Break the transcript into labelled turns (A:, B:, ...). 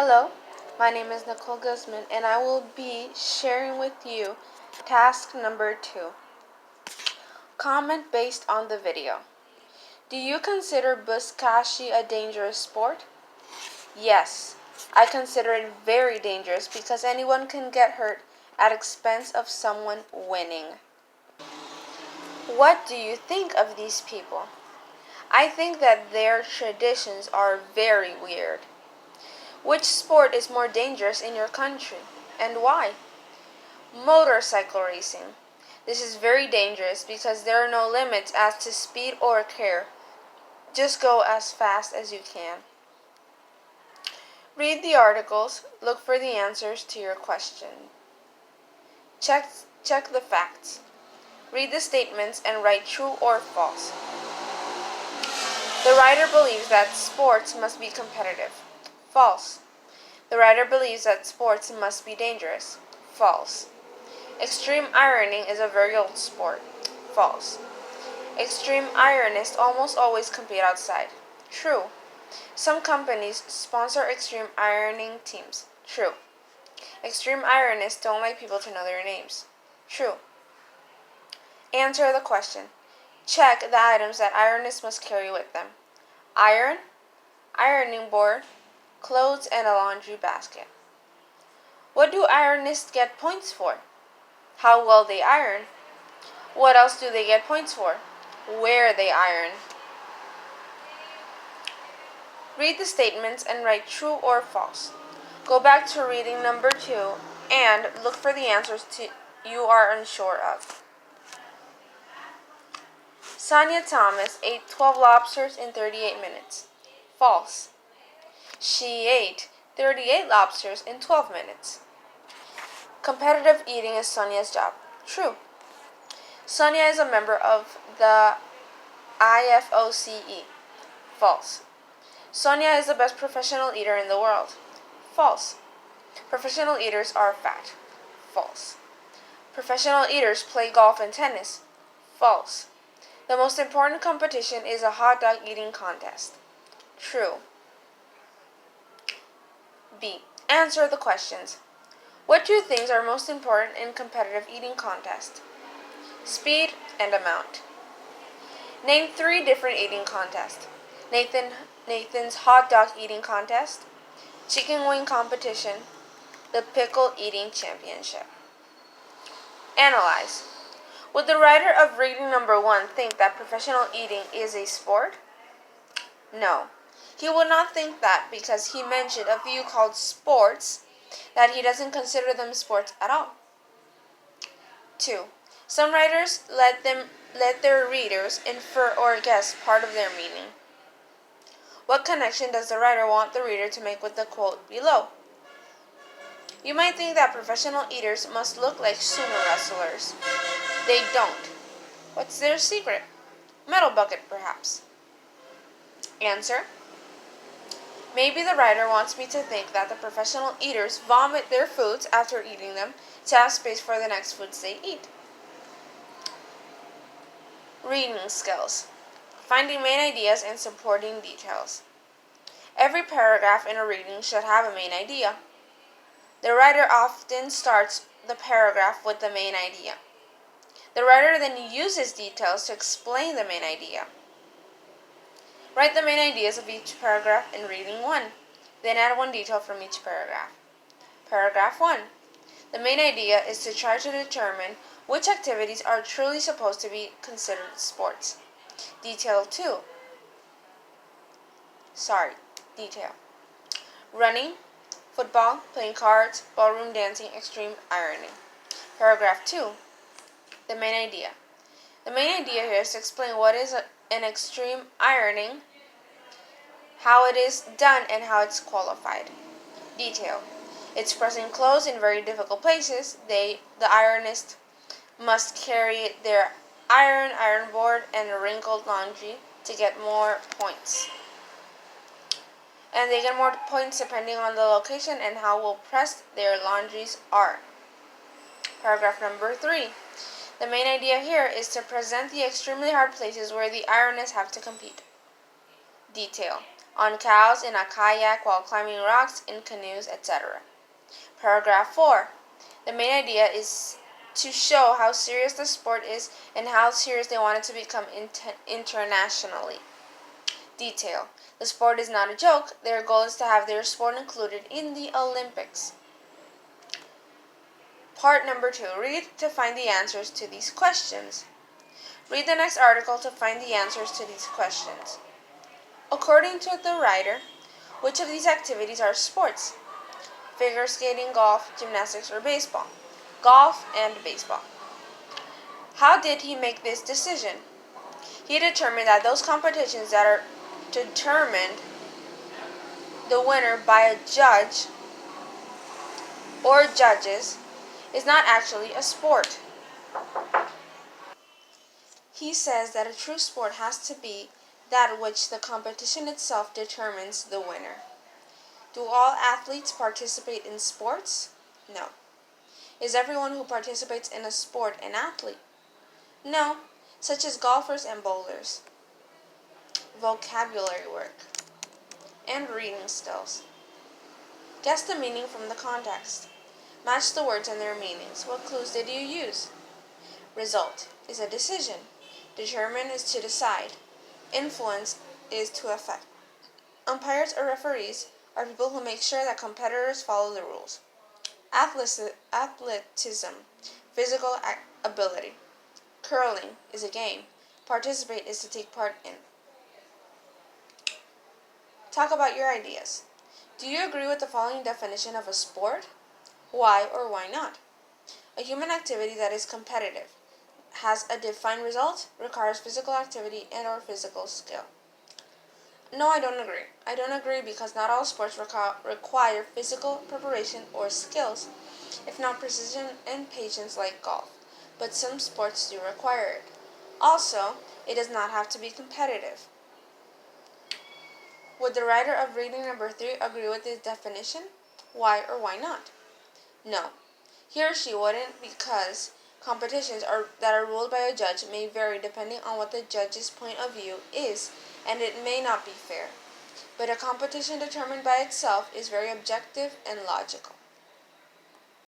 A: Hello, my name is Nicole Guzman and I will be sharing with you task number 2. Comment based on the video. Do you consider buzkashi a dangerous sport? Yes, I consider it very dangerous because anyone can get hurt at expense of someone winning. What do you think of these people? I think that their traditions are very weird. Which sport is more dangerous in your country, and why? Motorcycle racing. This is very dangerous because there are no limits as to speed or care. Just go as fast as you can. Read the articles, look for the answers to your question. Check the facts. Read the statements and write true or false. The writer believes that sports must be competitive. False. The writer believes that sports must be dangerous. False. Extreme ironing is a very old sport. False. Extreme ironists almost always compete outside. True. Some companies sponsor extreme ironing teams. True. Extreme ironists don't like people to know their names. True. Answer the question. Check the items that ironists must carry with them. Iron, ironing board, clothes, and a laundry basket. What do ironists get points for? How well they iron. What else do they get points for? Where they iron. Read the statements and write true or false. Go back to reading number 2 and look for the answers you are unsure of. Sonia Thomas ate 12 lobsters in 38 minutes. False. She ate 38 lobsters in 12 minutes. Competitive eating is Sonia's job. True. Sonia is a member of the IFOCE. False. Sonia is the best professional eater in the world. False. Professional eaters are fat. False. Professional eaters play golf and tennis. False. The most important competition is a hot dog eating contest. True. B. Answer the questions. What two things are most important in competitive eating contest? Speed and amount. Name 3 different eating contests. Nathan's hot dog eating contest, chicken wing competition, the pickle eating championship. Analyze. Would the writer of reading number 1 think that professional eating is a sport? No. He would not think that because he mentioned a few called sports that he doesn't consider them sports at all. 2. Some writers let their readers infer or guess part of their meaning. What connection does the writer want the reader to make with the quote below? You might think that professional eaters must look like sumo wrestlers. They don't. What's their secret? Metal bucket, perhaps. Answer. Maybe the writer wants me to think that the professional eaters vomit their foods after eating them to have space for the next foods they eat. Reading skills. Finding main ideas and supporting details. Every paragraph in a reading should have a main idea. The writer often starts the paragraph with the main idea. The writer then uses details to explain the main idea. Write the main ideas of each paragraph in reading 1. Then add 1 detail from each paragraph. Paragraph 1. The main idea is to try to determine which activities are truly supposed to be considered sports. Detail 2. Detail. Running, football, playing cards, ballroom dancing, extreme ironing. Paragraph 2. The main idea. The main idea here is to explain what is an extreme ironing, how it is done, and how it's qualified. Detail. It's pressing clothes in very difficult places. The ironist must carry their iron board, and wrinkled laundry to get more points. And they get more points depending on the location and how well pressed their laundries are. Paragraph number 3. The main idea here is to present the extremely hard places where the ironists have to compete. Detail. on cows in a kayak while climbing rocks in canoes, etc. Paragraph 4. The main idea is to show how serious the sport is and how serious they want it to become internationally. Detail. The sport is not a joke. Their goal is to have their sport included in the Olympics. Part number 2. Read to find the answers to these questions. Read the next article to find the answers to these questions. According to the writer, which of these activities are sports? Figure skating, golf, gymnastics, or baseball? Golf and baseball. How did he make this decision? He determined that those competitions that are determined the winner by a judge or judges is not actually a sport. He says that a true sport has to be that which the competition itself determines the winner. Do all athletes participate in sports? No. Is everyone who participates in a sport an athlete? No, such as golfers and bowlers. Vocabulary work and reading skills. Guess the meaning from the context. Match the words and their meanings. What clues did you use? Result is a decision. Determine is to decide. Influence is to affect. Umpires or referees are people who make sure that competitors follow the rules. Athleticism, physical ability. Curling is a game. Participate is to take part in. Talk about your ideas. Do you agree with the following definition of a sport? Why or why not? A human activity that is competitive, has a defined result, requires physical activity and or physical skill. No, I don't agree. I don't agree because not all sports require physical preparation or skills, if not precision and patience like golf, but some sports do require it. Also, it does not have to be competitive. Would the writer of reading number 3 agree with this definition? Why or why not? No. He or she wouldn't because competitions that are ruled by a judge may vary depending on what the judge's point of view is, and it may not be fair. But a competition determined by itself is very objective and logical.